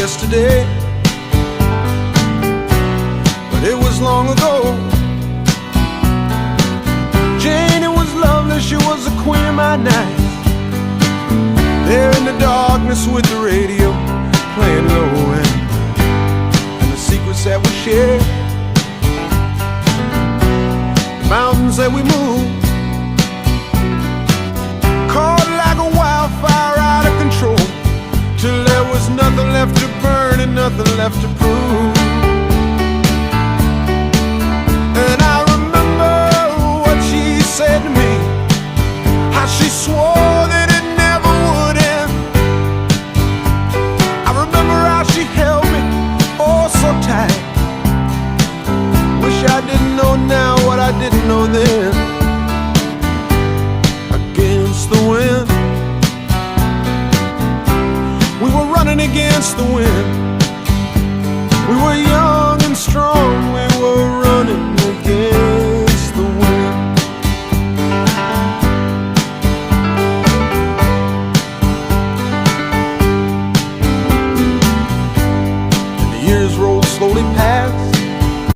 yesterday, but it was long ago. Jane, it was lovely, she was the queen of my night. There in the darkness with the radio playing low, and the secrets that we shared, the mountains that we moved, caught like a wildfire out of control, till there was nothing left to burn and nothing left to prove. And I remember what she said to me, how she swore that it never would end. I remember how she held me oh so tight. Wish I didn't know now what I didn't know then. Against the wind, we were running against the wind.